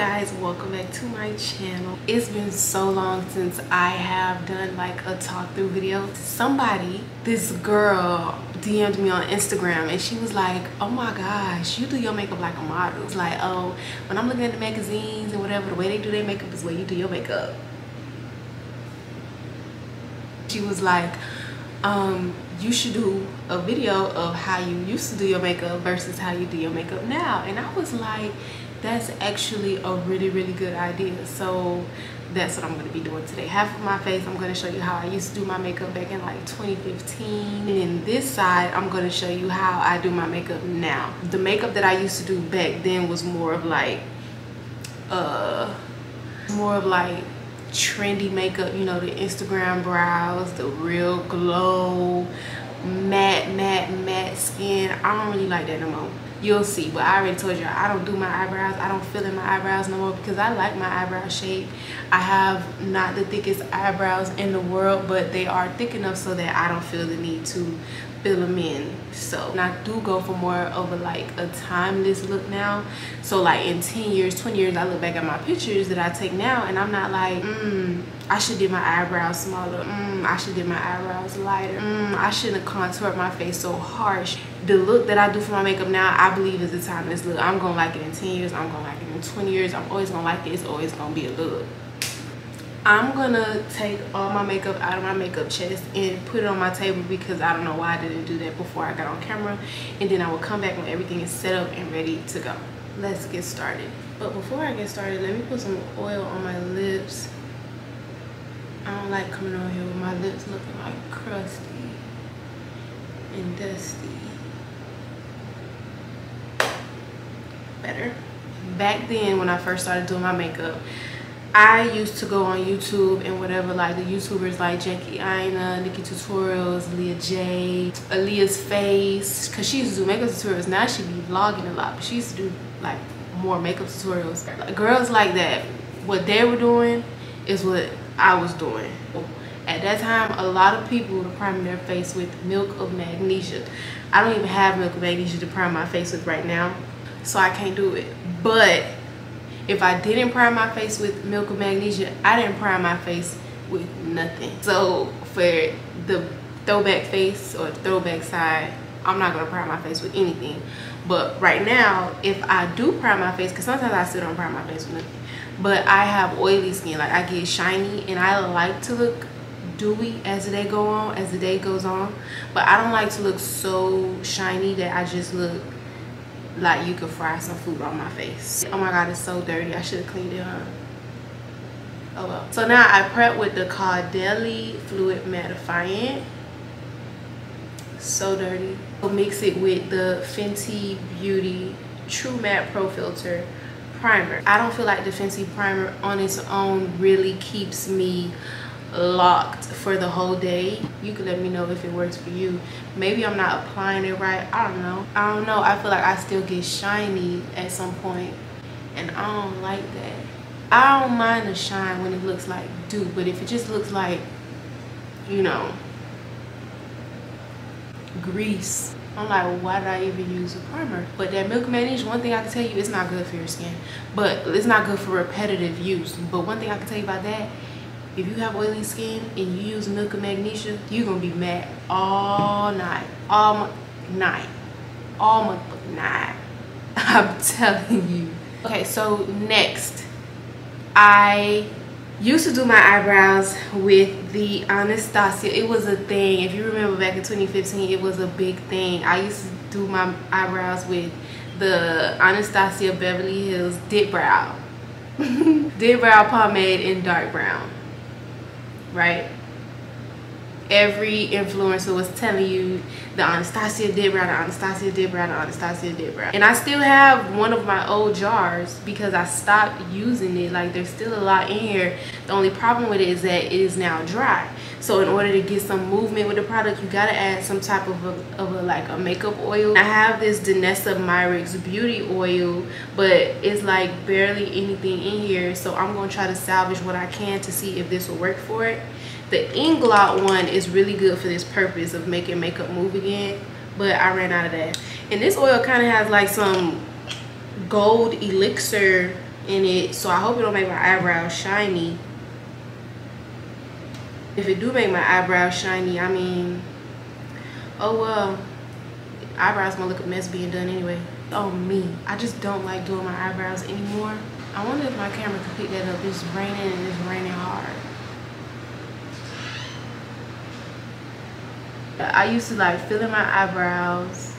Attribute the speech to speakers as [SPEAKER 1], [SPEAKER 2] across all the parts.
[SPEAKER 1] guys, welcome back to my channel. It's been so long since I have done like a talk through video. This girl DM'd me on Instagram and she was like, oh my gosh, you do your makeup like a model. It's like, oh, when I'm looking at the magazines and whatever, the way they do their makeup is the way you do your makeup. She was like, you should do a video of how you used to do your makeup versus how you do your makeup now. And I was like, that's actually a really good idea. So that's what I'm going to be doing today. Half of my face, I'm going to show you how I used to do my makeup back in like 2015. And in this side, I'm going to show you how I do my makeup now. The makeup that I used to do back then was more of like trendy makeup, you know, the Instagram brows, the real glow, matte skin. I don't really like that no more. You'll see, but I already told you I don't do my eyebrows. I don't fill in my eyebrows no more because I like my eyebrow shape. I have not the thickest eyebrows in the world, but they are thick enough so that I don't feel the need to fill them in. So, and I do go for more of a timeless look now. So like in 10 years, 20 years, I look back at my pictures that I take now and I'm not like, I should do my eyebrows smaller. I should do my eyebrows lighter. I shouldn't have contoured my face so harsh. The look that I do for my makeup now, I believe is a timeless look. I'm gonna like it in 10 years. I'm gonna like it in 20 years. I'm always gonna like it. It's always gonna be a look. I'm gonna take all my makeup out of my makeup chest and put it on my table because I don't know why I didn't do that before I got on camera. And then I will come back when everything is set up and ready to go. Let's get started. But before I get started, let me put some oil on my lips. I don't like coming on here with my lips looking like crusty and dusty. Better. Back then when I first started doing my makeup, I used to go on YouTube and whatever, like the YouTubers like Jackie Aina, Nikki Tutorials, Leah J, Aaliyah's Face, because she used to do makeup tutorials. Now she be vlogging a lot, but she used to do like more makeup tutorials. Like, girls like that, what they were doing is what I was doing. At that time, a lot of people were priming their face with milk of magnesia. I don't even have milk of magnesia to prime my face with right now, so I can't do it. But if I didn't prime my face with milk of magnesia, I didn't prime my face with nothing. So for the throwback face or throwback side, I'm not gonna prime my face with anything. But right now, if I do prime my face, because sometimes I still don't prime my face with nothing, but I have oily skin, like I get shiny and I like to look dewy as the day goes on, but I don't like to look so shiny that I just look like you could fry some food on my face. Oh my god, it's so dirty. I should have cleaned it, huh? Oh well. So now I prep with the Caudalie fluid mattifying. So dirty. I'll mix it with the Fenty Beauty True Matte Pro Filter primer. I don't feel like the Fenty primer on its own really keeps me locked for the whole day. You can let me know if it works for you. Maybe I'm not applying it right. I don't know. I feel like I still get shiny at some point and I don't like that. I don't mind the shine when it looks like dew, but if it just looks like, you know, grease, I'm like, why did I even use a primer? But that milk magnesia, one thing I can tell you, it's not good for your skin, but it's not good for repetitive use. But one thing I can tell you about that, if you have oily skin and you use milk of magnesia, you're gonna be mad all night, all night. I'm telling you. Okay, so next, I used to do my eyebrows with the Anastasia. It was a thing. If you remember back in 2015, it was a big thing. I used to do my eyebrows with the Anastasia Beverly Hills Dip Brow. Dip Brow pomade in dark brown. Right? Every influencer was telling you the Anastasia Dip Brow, the Anastasia Dip Brow, the Anastasia Dip Brow. And I still have one of my old jars because I stopped using it. Like, there's still a lot in here. The only problem with it is that it is now dry. So in order to get some movement with the product, you gotta add some type of a makeup oil. I have this Danessa Myricks Beauty Oil, but it's like barely anything in here. So I'm gonna try to salvage what I can to see if this will work for it. The Inglot one is really good for this purpose of making makeup move again, but I ran out of that. And this oil kind of has like some gold elixir in it, so I hope it don't make my eyebrows shiny. If it do make my eyebrows shiny, I mean, oh well, eyebrows gonna look a mess being done anyway. Oh me, I just don't like doing my eyebrows anymore. I wonder if my camera can pick that up. It's raining and it's raining hard. I used to like fill in my eyebrows,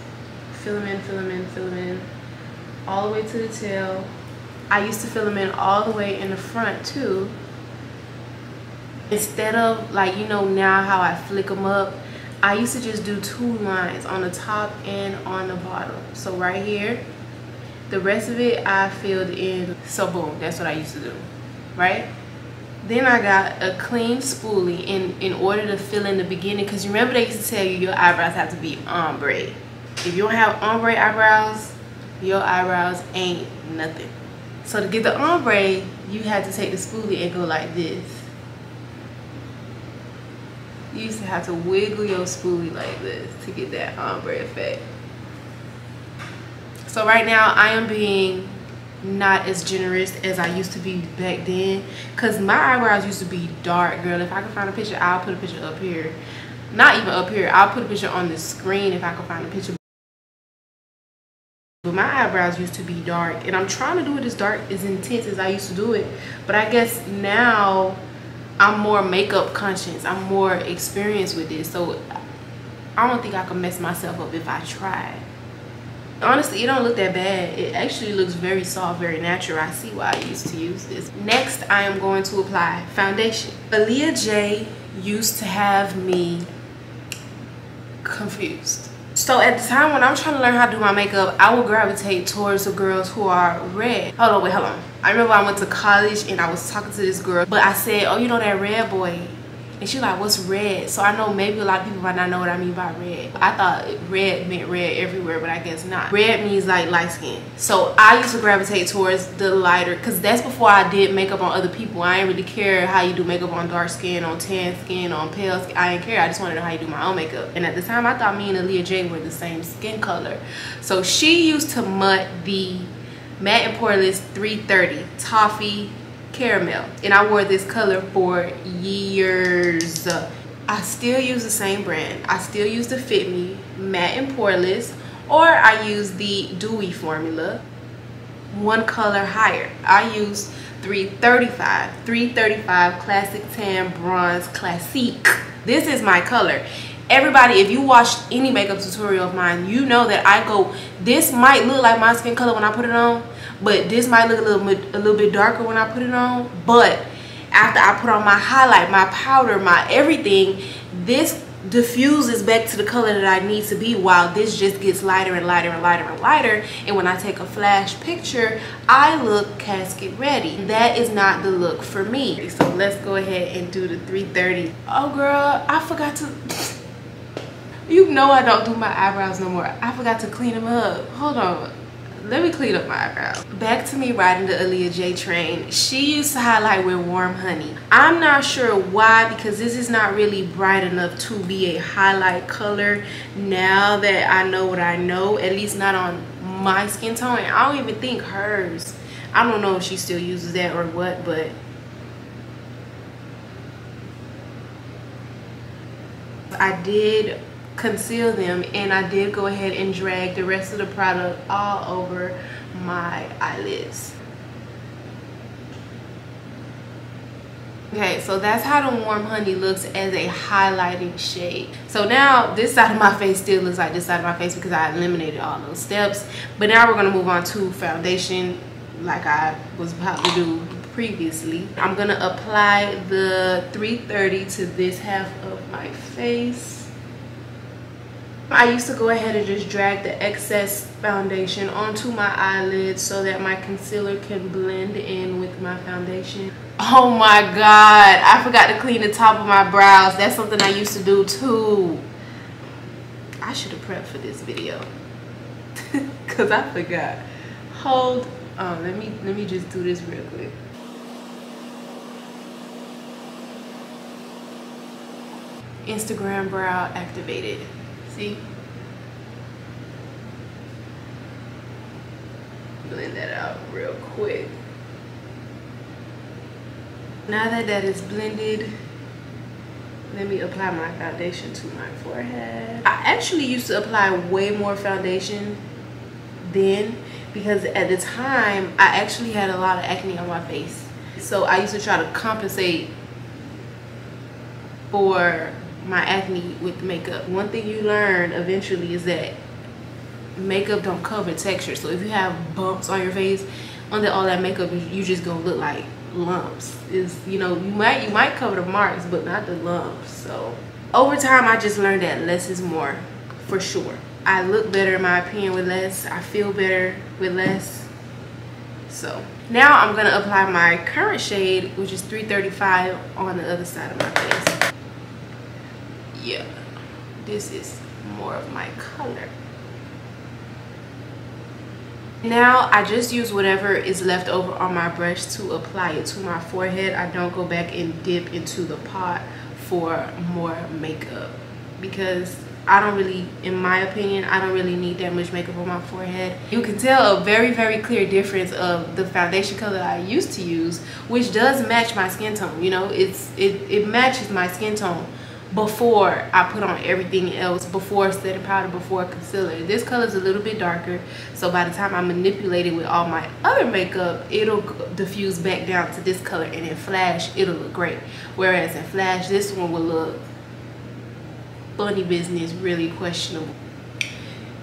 [SPEAKER 1] fill them in, all the way to the tail. I used to fill them in all the way in the front too. Instead of like, you know, now how I flick them up, I used to just do 2 lines on the top and on the bottom. So right here, the rest of it I filled in. So boom, that's what I used to do, right? Then I got a clean spoolie in order to fill in the beginning, because you remember they used to tell you your eyebrows have to be ombre. If you don't have ombre eyebrows, your eyebrows ain't nothing. So to get the ombre, you had to take the spoolie and go like this. You used to have to wiggle your spoolie like this to get that ombre effect. So right now I am being not as generous as I used to be back then, because my eyebrows used to be dark, girl. If I can find a picture, I'll put a picture up here. Not even up here, I'll put a picture on the screen if I can find a picture. But my eyebrows used to be dark, and I'm trying to do it as dark, as intense as I used to do it. But I guess now I'm more makeup conscious, I'm more experienced with this, so I don't think I can mess myself up if I tried. Honestly, it don't look that bad. It actually looks very soft, very natural. I see why I used to use this. Next, I am going to apply foundation. Aaliyah J used to have me confused. So at the time when I'm trying to learn how to do my makeup, I would gravitate towards the girls who are red. Hold on, wait, hold on. I remember I went to college and I was talking to this girl, but I said, oh, you know that red boy? And she like, what's red? So I know maybe a lot of people might not know what I mean by red. I thought red meant red everywhere, but I guess not. Red means like light skin. So I used to gravitate towards the lighter, because that's before I did makeup on other people. I didn't really care how you do makeup on dark skin, on tan skin, on pale skin. I didn't care. I just wanted to know how you do my own makeup. And at the time, I thought me and Aaliyah J were the same skin color. So she used to mud the Matte and Poreless 330 Toffee Caramel, and I wore this color for years. I still use the same brand. I still use the Fit Me Matte and Poreless, or I use the Dewy formula, one color higher. I use 335 Classic Tan Bronze Classique. This is my color. Everybody, if you watched any makeup tutorial of mine, you know that I go, this might look like my skin color when I put it on, but this might look a little bit darker when I put it on. But after I put on my highlight, my powder, my everything, this diffuses back to the color that I need to be, while this just gets lighter and lighter and lighter and lighter. And when I take a flash picture, I look casket ready. That is not the look for me. So let's go ahead and do the 330. Oh girl, I forgot to... You know I don't do my eyebrows no more. I forgot to clean them up. Hold on. Let me clean up my eyebrows. Back to me riding the Aaliyah J train. She used to highlight with Warm Honey. I'm not sure why, because this is not really bright enough to be a highlight color now that I know what I know. At least not on my skin tone. And I don't even think hers. I don't know if she still uses that or what, but... I did conceal them, and I did go ahead and drag the rest of the product all over my eyelids. Okay, so that's how the Warm Honey looks as a highlighting shade. So now this side of my face still looks like this side of my face because I eliminated all those steps. But now we're gonna move on to foundation like I was about to do previously. I'm gonna apply the 330 to this half of my face. I used to go ahead and just drag the excess foundation onto my eyelids so that my concealer can blend in with my foundation. Oh my god, I forgot to clean the top of my brows. That's something I used to do too. I should have prepped for this video because I forgot. Hold on, let me just do this real quick. Instagram brow activated. See? Blend that out real quick. Now that that is blended, let me apply my foundation to my forehead. I actually used to apply way more foundation then, because at the time I actually had a lot of acne on my face. So I used to try to compensate for my acne with makeup. One thing you learn eventually is that makeup don't cover texture. So if you have bumps on your face, under all that makeup, you just gonna look like lumps. Is, you know, you might cover the marks, but not the lumps. So over time I just learned that less is more, for sure. I look better, in my opinion, with less. I feel better with less. So now I'm gonna apply my current shade, which is 335, on the other side of my face. Yeah, this is more of my color. Now I just use whatever is left over on my brush to apply it to my forehead. I don't go back and dip into the pot for more makeup, because I don't really, in my opinion, I don't really need that much makeup on my forehead. You can tell a very clear difference of the foundation color I used to use, which does match my skin tone. You know, it matches my skin tone before I put on everything else, before setting powder, before concealer. This color is a little bit darker, so by the time I manipulate it with all my other makeup, it'll diffuse back down to this color, and in flash it'll look great. Whereas in flash, this one will look funny business, really questionable.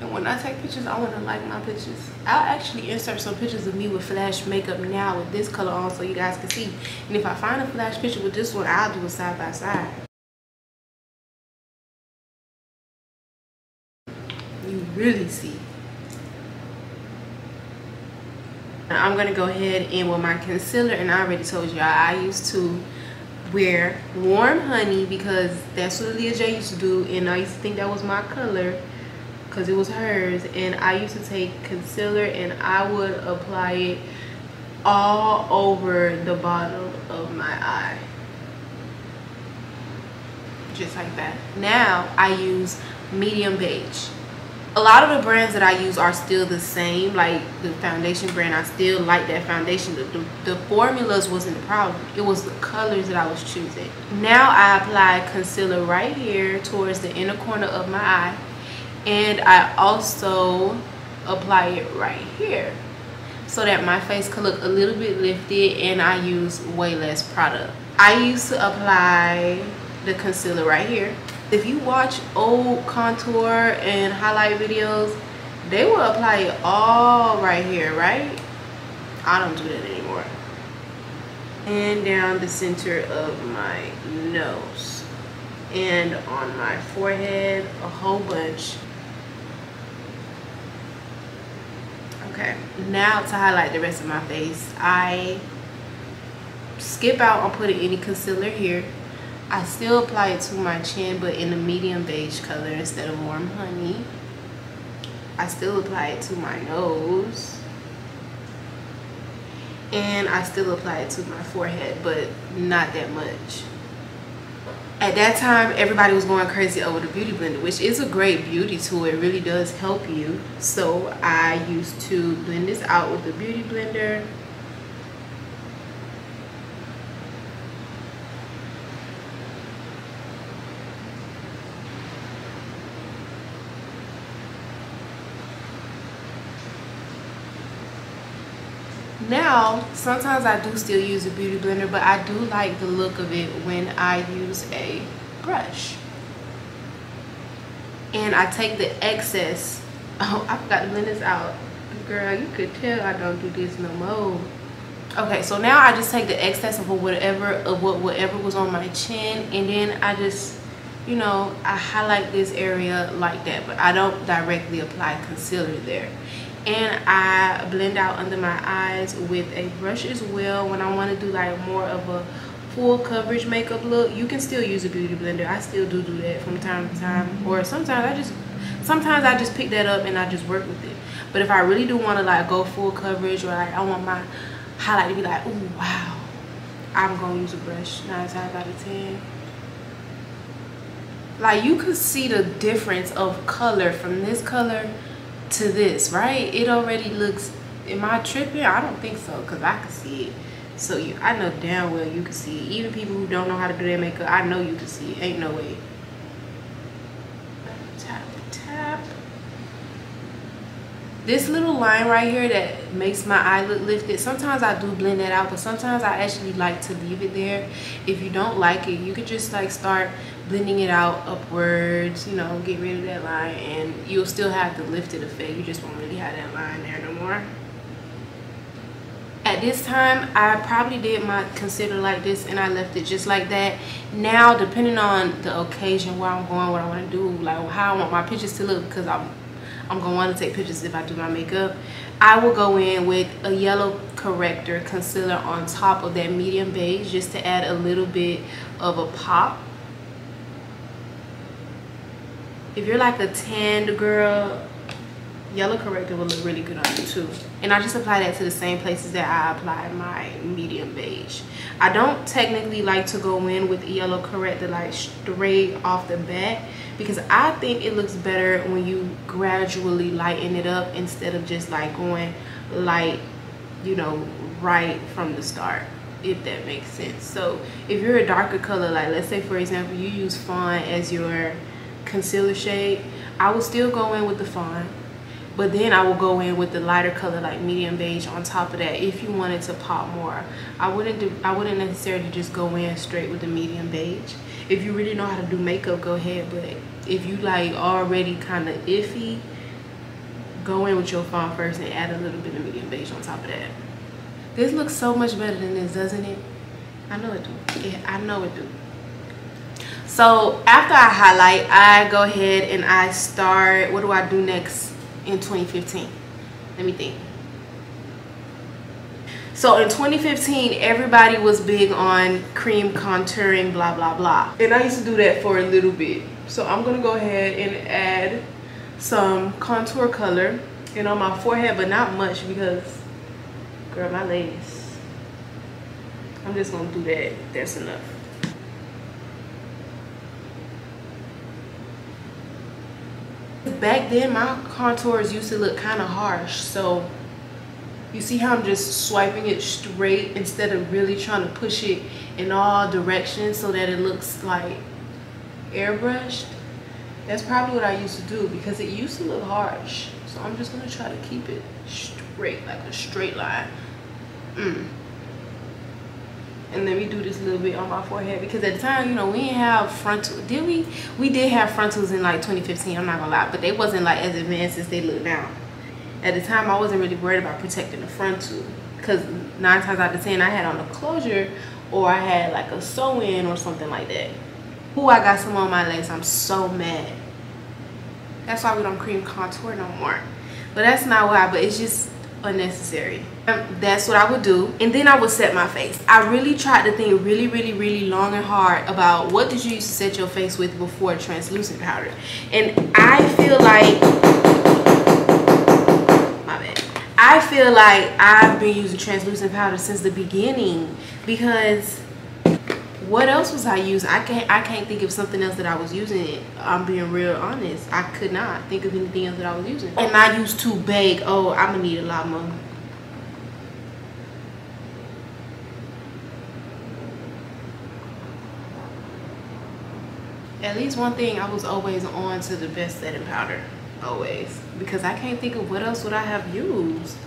[SPEAKER 1] And when I take pictures, I want to like my pictures. I'll actually insert some pictures of me with flash makeup now with this color on, so you guys can see. And if I find a flash picture with this one, I'll do it side by side. You really see. I'm gonna go ahead and with my concealer, and I already told y'all I used to wear Warm Honey because that's what Leah J used to do, and I used to think that was my color because it was hers. And I used to take concealer and I would apply it all over the bottom of my eye, just like that. Now I use medium beige. A lot of the brands that I use are still the same, like the foundation brand. I still like that foundation. The formulas wasn't the problem. It was the colors that I was choosing. Now I apply concealer right here towards the inner corner of my eye. And I also apply it right here so that my face could look a little bit lifted, and I use way less product. I used to apply the concealer right here. If you watch old contour and highlight videos, they will apply it all right here, right? I don't do that anymore. And down the center of my nose and on my forehead, a whole bunch. Okay, now to highlight the rest of my face, I skip out on putting any concealer here. I still apply it to my chin, but in a medium beige color instead of Warm Honey. I still apply it to my nose. And I still apply it to my forehead, but not that much. At that time, everybody was going crazy over the Beauty Blender, which is a great beauty tool. It really does help you. So I used to blend this out with the Beauty Blender. Now, sometimes I do still use a beauty blender, but I do like the look of it when I use a brush. And I take the excess. Oh, I forgot to blend this out. Girl, you could tell I don't do this no more. Okay, so now I just take the excess of whatever was on my chin, and then I just, you know, I highlight this area like that, but I don't directly apply concealer there. And I blend out under my eyes with a brush as well when I want to do like more of a full coverage makeup look. You can still use a beauty blender. I still do that from time to time, or sometimes I just pick that up and I just work with it. But if I really do want to like go full coverage, or like I want my highlight to be like, oh wow, I'm gonna use a brush 9 times out of 10. Like, you could see the difference of color from this color to this, right? It already looks, am I tripping? I don't think so, because I can see it. So I know damn well you can see it. Even people who don't know how to do their makeup, I know you can see it. Ain't no way. Tap, tap. This little line right here that makes my eye look lifted, sometimes I do blend that out, but sometimes I actually like to leave it there. If you don't like it, you could just like start blending it out upwards, you know, get rid of that line, and you'll still have the lifted effect. You just won't really have that line there no more. At this time, I probably did my concealer like this and I left it just like that. Now, depending on the occasion, where I'm going, what I want to do, like how I want my pictures to look, because I'm gonna want to take pictures if I do my makeup, I will go in with a yellow corrector concealer on top of that medium beige, just to add a little bit of a pop. If you're like a tanned girl, yellow corrector will look really good on you too. And I just apply that to the same places that I applied my medium beige. I don't technically like to go in with yellow corrector like straight off the bat, because I think it looks better when you gradually lighten it up instead of just like going light, you know, right from the start, if that makes sense. So if you're a darker color, like let's say for example you use fawn as your concealer shade, I will still go in with the fawn, but then I will go in with the lighter color like medium beige on top of that if you wanted to pop more. I wouldn't necessarily just go in straight with the medium beige. If you really know how to do makeup, go ahead, but if you like already kind of iffy, go in with your fawn first and add a little bit of medium beige on top of that. This looks so much better than this, doesn't it? I know it do. Yeah, I know it do. So after I highlight, I go ahead and I start, what do I do next in 2015? Let me think. So in 2015, everybody was big on cream contouring, blah, blah, blah. And I used to do that for a little bit. So I'm gonna go ahead and add some contour color and on my forehead, but not much because, girl, my legs. I'm just gonna do that, that's enough. Back then, my contours used to look kind of harsh, so you see how I'm just swiping it straight instead of really trying to push it in all directions so that it looks like airbrushed? That's probably what I used to do because it used to look harsh. So I'm just gonna try to keep it straight, like a straight line. And let me do this a little bit on my forehead, because at the time, you know, we didn't have frontal. Did we? We did have frontals in like 2015, I'm not gonna lie, but they wasn't like as advanced as they look now. At the time, I wasn't really worried about protecting the frontal, because 9 times out of 10 I had on a closure or I had like a sew-in or something like that. Ooh, I got some on my legs. I'm so mad. That's why we don't cream contour no more. But that's not why, but it's just unnecessary. That's what I would do. And then I would set my face. I really tried to think really long and hard about what did you used to set your face with before translucent powder. And I feel like, my bad, I feel like I've been using translucent powder since the beginning, because what else was I using? I can't think of something else that I was using. I'm being real honest. I could not think of anything else that I was using. And I used to bake. Oh, I'm gonna need a lot more. At least one thing, I was always on to the best setting powder. Always. Because I can't think of what else would I have used.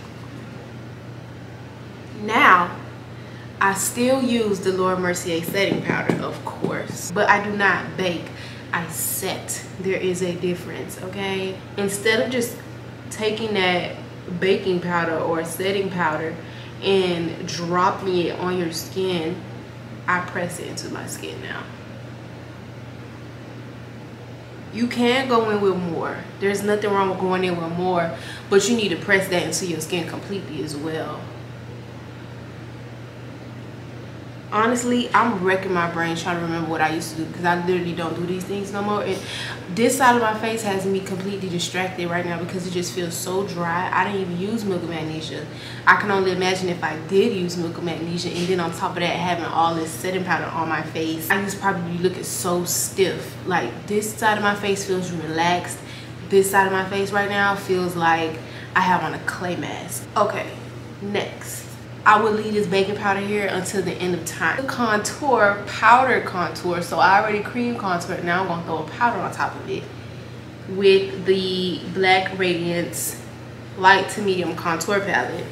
[SPEAKER 1] Now, I still use the Laura Mercier setting powder, of course, but I do not bake. I set. There is a difference, okay? Instead of just taking that baking powder or setting powder and dropping it on your skin, I press it into my skin now. You can go in with more. There's nothing wrong with going in with more, but you need to press that into your skin completely as well. Honestly, I'm wrecking my brain trying to remember what I used to do, because I literally don't do these things no more. And this side of my face has me completely distracted right now because it just feels so dry. I didn't even use milk of magnesia. I can only imagine if I did use milk of magnesia, and then on top of that having all this setting powder on my face, I used to probably be looking so stiff. Like, this side of my face feels relaxed. This side of my face right now feels like I have on a clay mask. Okay, next. I would leave this baking powder here until the end of time. The contour, powder contour. So I already cream contour. Now I'm gonna throw a powder on top of it with the Black Radiance light to medium contour palette.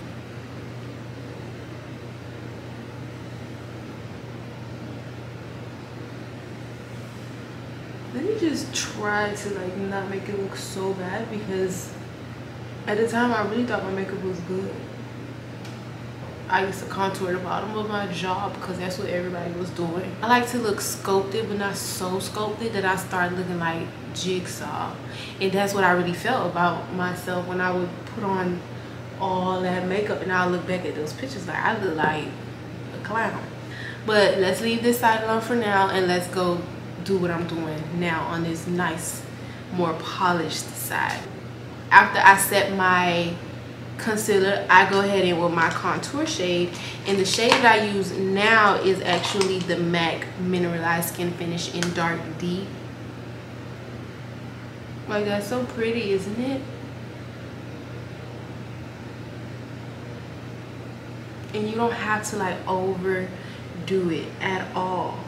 [SPEAKER 1] Let me just try to like not make it look so bad, because at the time I really thought my makeup was good. I used to contour the bottom of my jaw because that's what everybody was doing. I like to look sculpted, but not so sculpted that I start looking like Jigsaw. And that's what I really felt about myself when I would put on all that makeup and I look back at those pictures like I look like a clown. But let's leave this side alone for now and let's go do what I'm doing now on this nice, more polished side. After I set my concealer, I go ahead in with my contour shade, and the shade that I use now is actually the MAC Mineralized Skin Finish in Dark D. Like, that's so pretty, isn't it? And you don't have to like overdo it at all.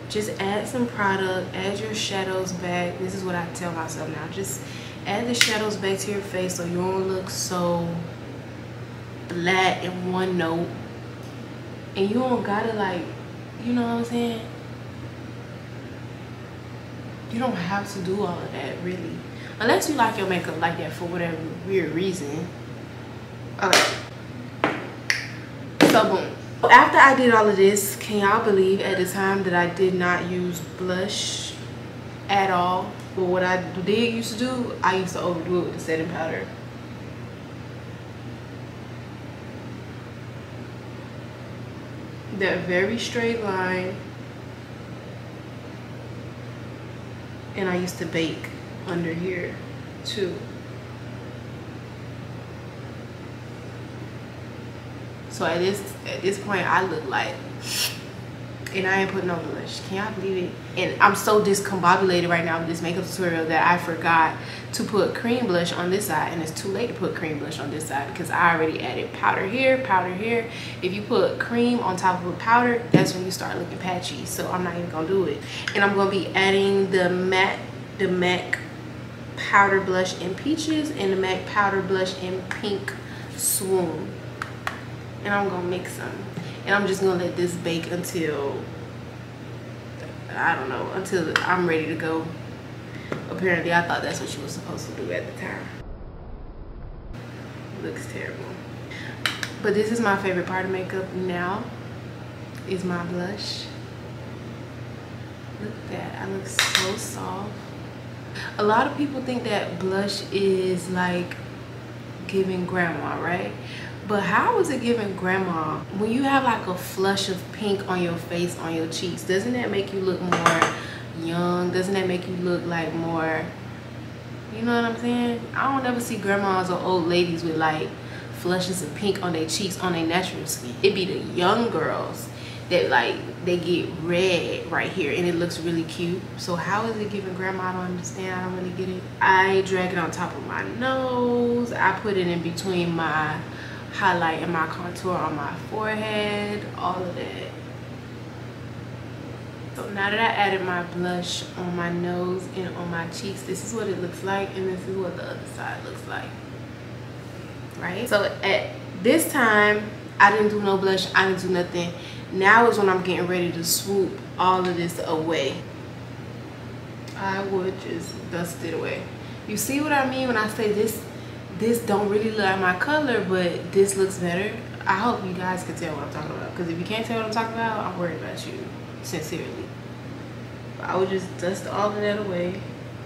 [SPEAKER 1] Just add some product, add your shadows back. This is what I tell myself now. Just add the shadows back to your face so you don't look so flat in one note. And you don't gotta like, you know what I'm saying? You don't have to do all of that really. Unless you like your makeup like that for whatever weird reason. Okay. So boom. After I did all of this, can y'all believe at the time that I did not use blush at all? But what I did used to do, I used to overdo it with the setting powder. That very straight line. And I used to bake under here too. So at this point I look like, and I ain't put no blush. Can y'all believe it? And I'm so discombobulated right now with this makeup tutorial that I forgot to put cream blush on this side, and it's too late to put cream blush on this side because I already added powder here, powder here. If you put cream on top of a powder, that's when you start looking patchy. So I'm not even gonna do it. And I'm gonna be adding the MAC powder blush in Peaches and the MAC powder blush in Pink Swoon. And I'm gonna mix them. And I'm just gonna let this bake until, I don't know, until I'm ready to go. Apparently I thought that's what you were supposed to do at the time. Looks terrible. But this is my favorite part of makeup now, is my blush. Look at that, I look so soft. A lot of people think that blush is like giving grandma, right? But how is it giving grandma when you have like a flush of pink on your face, on your cheeks? Doesn't that make you look more young? Doesn't that make you look like more, you know what I'm saying? I don't ever see grandmas or old ladies with like flushes of pink on their cheeks on their natural skin. It be the young girls that like, they get red right here and it looks really cute. So how is it giving grandma? I don't understand. I don't really get it. I drag it on top of my nose. I put it in between my highlight and my contour on my forehead, all of that. So now that I added my blush on my nose and on my cheeks, this is what it looks like, and this is what the other side looks like, right? So at this time I didn't do no blush, I didn't do nothing. Now is when I'm getting ready to swoop all of this away. I would just dust it away. You see what I mean when I say this don't really look like my color, but this looks better? I hope you guys can tell what I'm talking about, because if you can't tell what I'm talking about, I'm worried about you, sincerely. But I would just dust all of that away.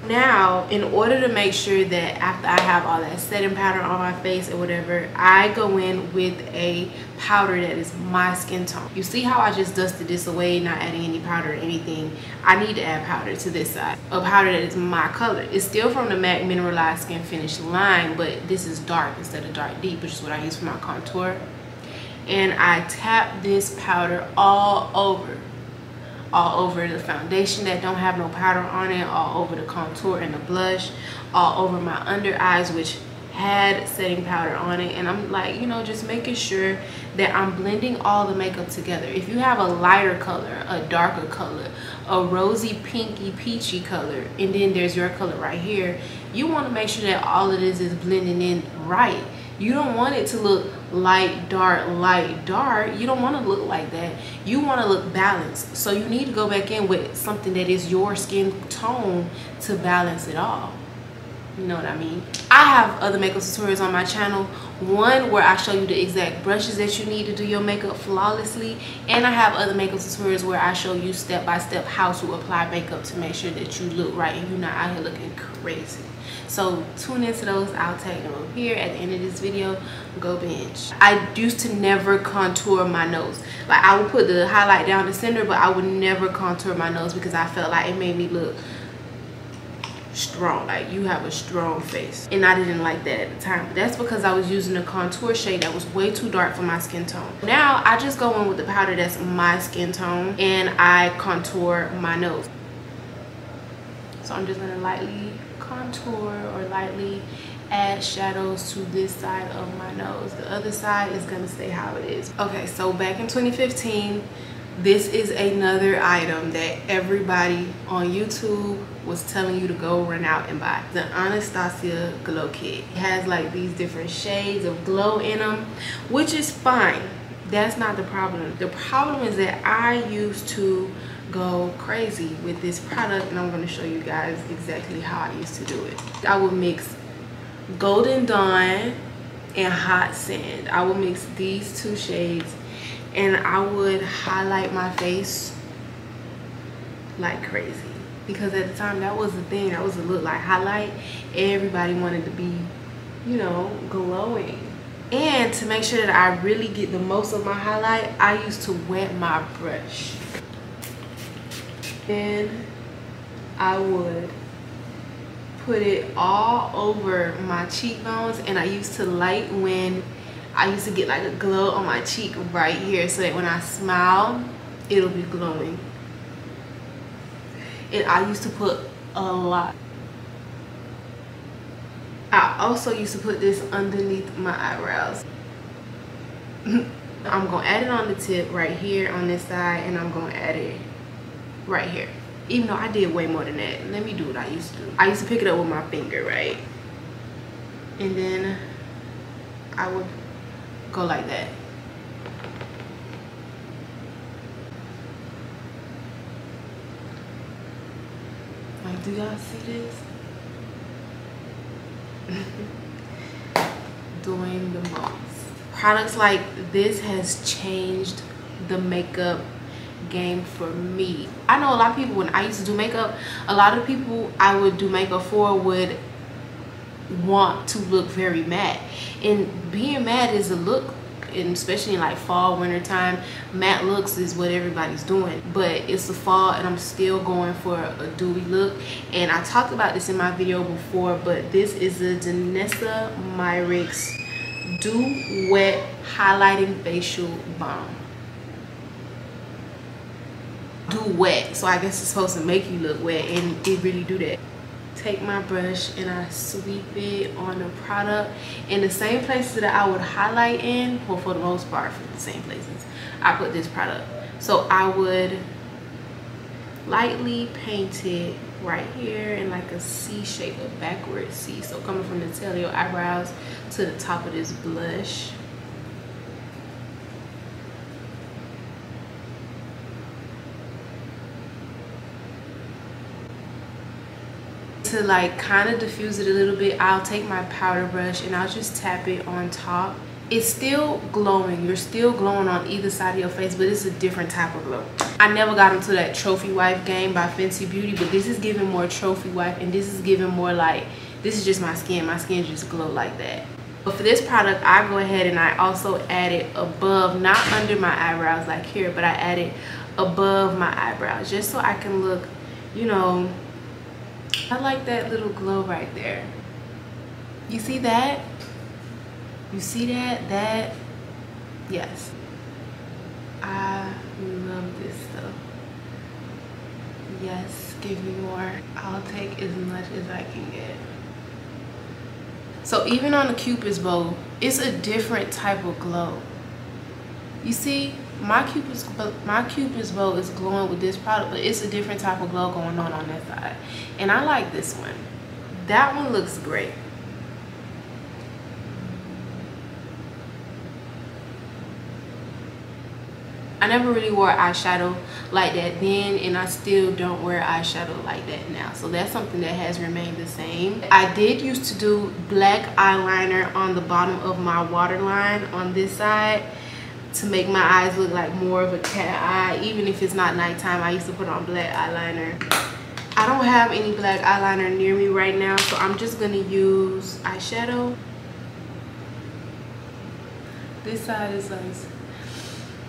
[SPEAKER 1] Now, in order to make sure that after I have all that setting powder on my face or whatever, I go in with a powder that is my skin tone. You see how I just dusted this away, not adding any powder or anything? I need to add powder to this side, a powder that is my color. It's still from the MAC Mineralized Skin Finish line, but this is dark instead of dark deep, which is what I use for my contour. And I tap this powder all over the foundation that don't have no powder on it, all over the contour and the blush, all over my under eyes, which had setting powder on it, and I'm like, you know, just making sure that I'm blending all the makeup together. If you have a lighter color, a darker color, a rosy pinky peachy color, and then there's your color right here, you want to make sure that all of this is blending in right. You don't want it to look light dark light dark. You don't want to look like that. You want to look balanced. So you need to go back in with something that is your skin tone to balance it all. You know what I mean? I have other makeup tutorials on my channel. One where I show you the exact brushes that you need to do your makeup flawlessly, and I have other makeup tutorials where I show you step by step how to apply makeup to make sure that you look right and you're not out here looking crazy. So tune into those. I'll tag them up here at the end of this video. Go binge. I used to never contour my nose. Like, I would put the highlight down the center, but I would never contour my nose because I felt like it made me look strong, like you have a strong face, and I didn't like that at the time. But that's because I was using a contour shade that was way too dark for my skin tone. Now I just go in with the powder that's my skin tone and I contour my nose. So I'm just gonna lightly contour or lightly add shadows to this side of my nose. The other side is gonna stay how it is. Okay, so back in 2015, this is another item that everybody on YouTube was telling you to go run out and buy. The Anastasia Glow Kit. It has like these different shades of glow in them, which is fine. That's not the problem. The problem is that I used to go crazy with this product, and I'm going to show you guys exactly how I used to do it. I would mix Golden Dawn and Hot Sand. I would mix these two shades, and I would highlight my face like crazy, because at the time that was the thing. That was the look, like highlight. Everybody wanted to be, you know, glowing. And to make sure that I really get the most of my highlight, I used to wet my brush. Then I would put it all over my cheekbones, and I used to light when I used to get like a glow on my cheek right here, so that when I smile, it'll be glowing. And I used to put a lot. I also used to put this underneath my eyebrows. I'm gonna add it on the tip right here on this side, and I'm gonna add it right here. Even though I did way more than that. Let me do what I used to do. I used to pick it up with my finger, right? And then I would go like that. Like, do y'all see this? Doing the most. Products like this has changed the makeup game for me. I know a lot of people, when I used to do makeup, a lot of people I would do makeup for would want to look very matte, and being matte is a look, and especially in like fall, winter time, matte looks is what everybody's doing. But it's the fall and I'm still going for a dewy look, and I talked about this in my video before, but this is the Danessa Myricks Dew Wet Highlighting Facial Balm. Do wet, so I guess it's supposed to make you look wet, and it really do that. Take my brush and I sweep it on the product in the same places that I would highlight in. Well, for the most part, for the same places I put this product. So I would lightly paint it right here in like a C shape, a backward C. So coming from the tail of your eyebrows to the top of this blush. To like kind of diffuse it a little bit, I'll take my powder brush and I'll just tap it on top. It's still glowing. You're still glowing on either side of your face, but it's a different type of glow. I never got into that trophy wife game by Fenty Beauty, but this is giving more trophy wife, and this is giving more like, this is just my skin. My skin just glow like that. But for this product, I go ahead and I also add it above, not under my eyebrows like here, but I add it above my eyebrows just so I can look, you know, I like that little glow right there. You see that? You see that? That? Yes. I love this stuff. Yes, give me more. I'll take as much as I can get. So even on the Cupid's bow, it's a different type of glow. You see, my Cupid's bow is glowing with this product, but it's a different type of glow going on that side. And I like this one. That one looks great. I never really wore eyeshadow like that then, and I still don't wear eyeshadow like that now. So that's something that has remained the same. I did used to do black eyeliner on the bottom of my waterline on this side to make my eyes look like more of a cat eye. Even if it's not nighttime, I used to put on black eyeliner. I don't have any black eyeliner near me right now, so I'm just gonna use eyeshadow. This side is like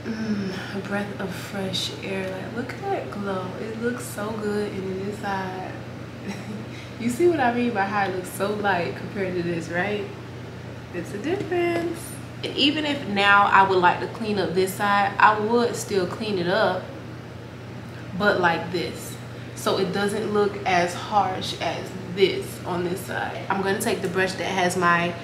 [SPEAKER 1] a breath of fresh air. Like, look at that glow. It looks so good. And then this side, you see what I mean by how it looks so light compared to this, right? It's a difference. And even if now I would like to clean up this side, I would still clean it up, but like this, so it doesn't look as harsh as this on this side. I'm going to take the brush that has my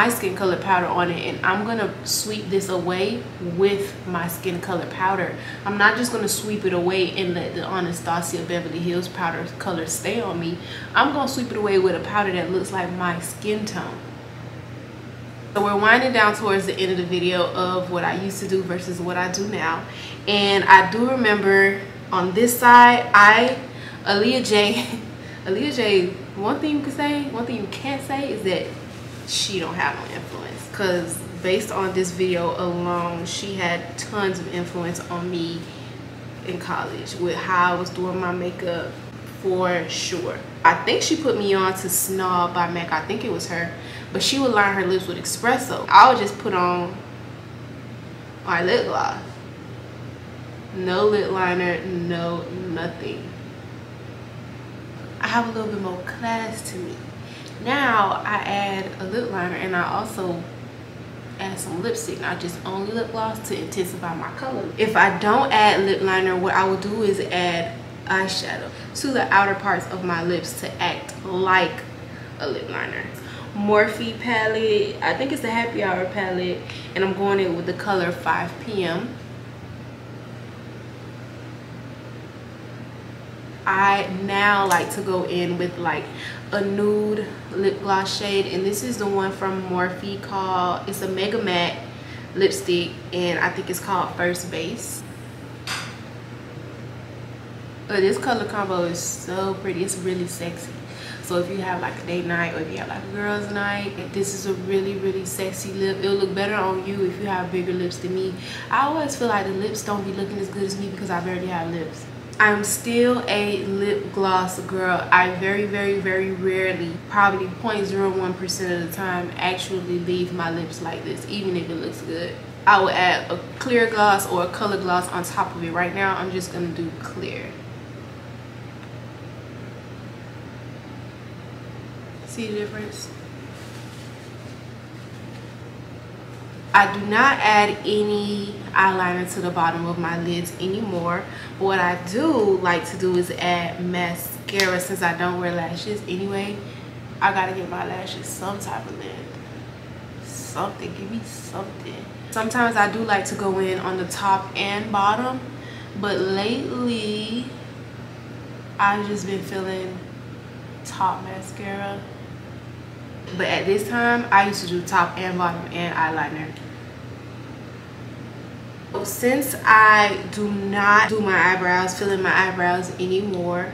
[SPEAKER 1] skin color powder on it, and I'm gonna sweep this away with my skin color powder. I'm not just gonna sweep it away and let the Anastasia Beverly Hills powder color stay on me. I'm gonna sweep it away with a powder that looks like my skin tone. So we're winding down towards the end of the video of what I used to do versus what I do now. And I do remember on this side, Aaliyah J, one thing you can't say is that she don't have no influence, because based on this video alone, she had tons of influence on me in college with how I was doing my makeup, for sure. I think she put me on to Snob by MAC. I think it was her, but she would line her lips with espresso. I would just put on my lip gloss, no lip liner, no nothing. I have a little bit more class to me. Now I add a lip liner, and I also add some lipstick, not just only lip gloss, to intensify my color. If I don't add lip liner, what I will do is add eyeshadow to the outer parts of my lips to act like a lip liner. Morphe palette, I think it's the Happy Hour palette, and I'm going in with the color 5 p.m. I now like to go in with like a nude lip gloss shade, and this is the one from Morphe called, it's a Mega Matte lipstick, and I think it's called First Base. But this color combo is so pretty. It's really sexy. So if you have like a date night, or if you have like a girls night, this is a really sexy lip. It'll look better on you if you have bigger lips than me. I always feel like the lips don't be looking as good as me because I barely have lips. I'm still a lip gloss girl. I very rarely, probably 0.01% of the time, actually leave my lips like this, even if it looks good. I will add a clear gloss or a color gloss on top of it. Right now, I'm just gonna do clear. See the difference? I do not add any eyeliner to the bottom of my lids anymore. But what I do like to do is add mascara. Since I don't wear lashes anyway, I gotta give my lashes some type of length. Something, give me something. Sometimes I do like to go in on the top and bottom, but lately I've just been feeling top mascara. But at this time, I used to do top and bottom and eyeliner. Since I do not do my eyebrows, fill in my eyebrows anymore,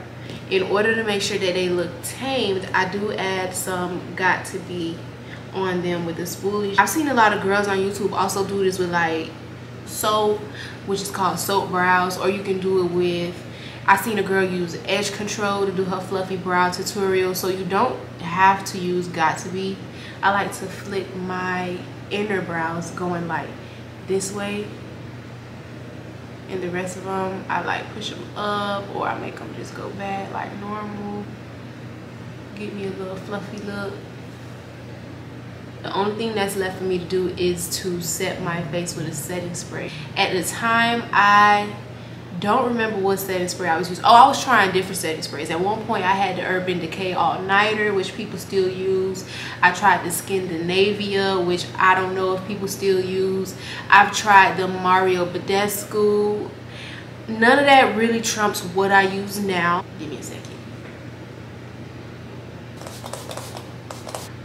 [SPEAKER 1] in order to make sure that they look tamed, I do add some Got To Be on them with the spoolie. I've seen a lot of girls on YouTube also do this with like soap, which is called soap brows, or you can do it with, I seen a girl use edge control to do her fluffy brow tutorial. So you don't have to use Got To Be. I like to flick my inner brows going like this way, and the rest of them I like push them up, or I make them just go back like normal. Give me a little fluffy look. The only thing that's left for me to do is to set my face with a setting spray. At the time I don't remember what setting spray I was using. Oh, I was trying different setting sprays. At one point I had the Urban Decay All Nighter, which people still use. I tried the Scandinavia, which I don't know if people still use. I've tried the Mario Badescu. None of that really trumps what I use now. Give me a second.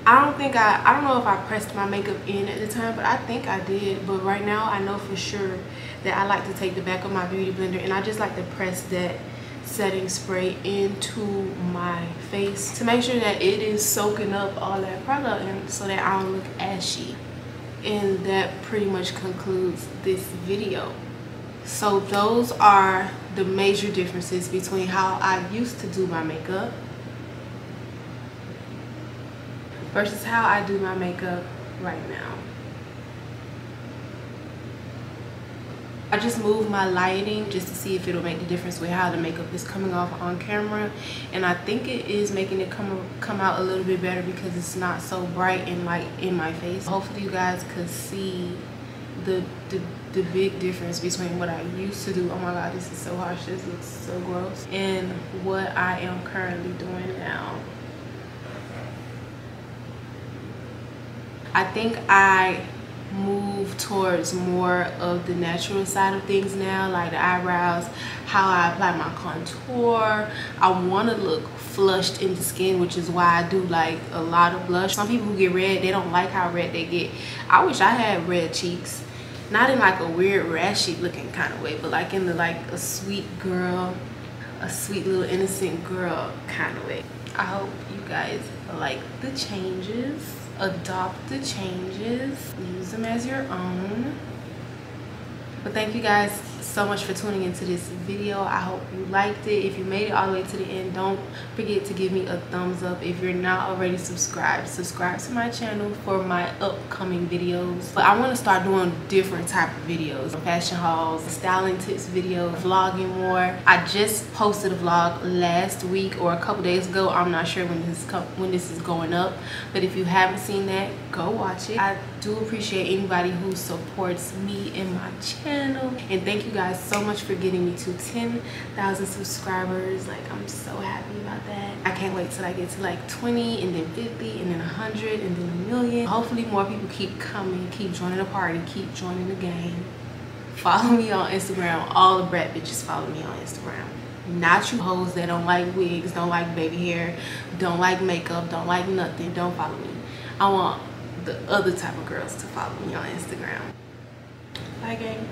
[SPEAKER 1] I don't know if I pressed my makeup in at the time, but I think I did. But right now I know for sure that I like to take the back of my beauty blender and I just like to press that setting spray into my face to make sure that it is soaking up all that product and so that I don't look ashy. And that pretty much concludes this video. So those are the major differences between how I used to do my makeup versus how I do my makeup right now. I just moved my lighting just to see if it'll make the difference with how the makeup is coming off on camera, and I think it is making it come out a little bit better because it's not so bright and light in my face. Hopefully you guys could see the big difference between what I used to do. Oh my god, this is so harsh, this looks so gross, and what I am currently doing now. I think I move towards more of the natural side of things now, like the eyebrows, how I apply my contour. I want to look flushed in the skin, which is why I do like a lot of blush. Some people who get red, they don't like how red they get. I wish I had red cheeks, not in like a weird rashy looking kind of way, but like in the like a sweet girl, a sweet little innocent girl kind of way. I hope you guys like the changes. Adopt the changes, use them as your own. But thank you guys so much for tuning into this video. I hope you liked it. If you made it all the way to the end, don't forget to give me a thumbs up. If you're not already subscribed, subscribe to my channel for my upcoming videos. But I want to start doing different type of videos, fashion hauls, styling tips videos, vlogging more. I just posted a vlog last week or a couple days ago. I'm not sure when this is going up, but if you haven't seen that, go watch it. I do appreciate anybody who supports me and my channel, and thank you guys so much for getting me to 10,000 subscribers. Like, I'm so happy about that. I can't wait till I get to like 20 and then 50 and then 100 and then a million. Hopefully more people keep coming, keep joining the party, keep joining the game. Follow me on Instagram. All the brat bitches follow me on Instagram. Not you hoes that don't like wigs, don't like baby hair, don't like makeup, don't like nothing. Don't follow me. I want the other type of girls to follow me on Instagram. Bye, gang.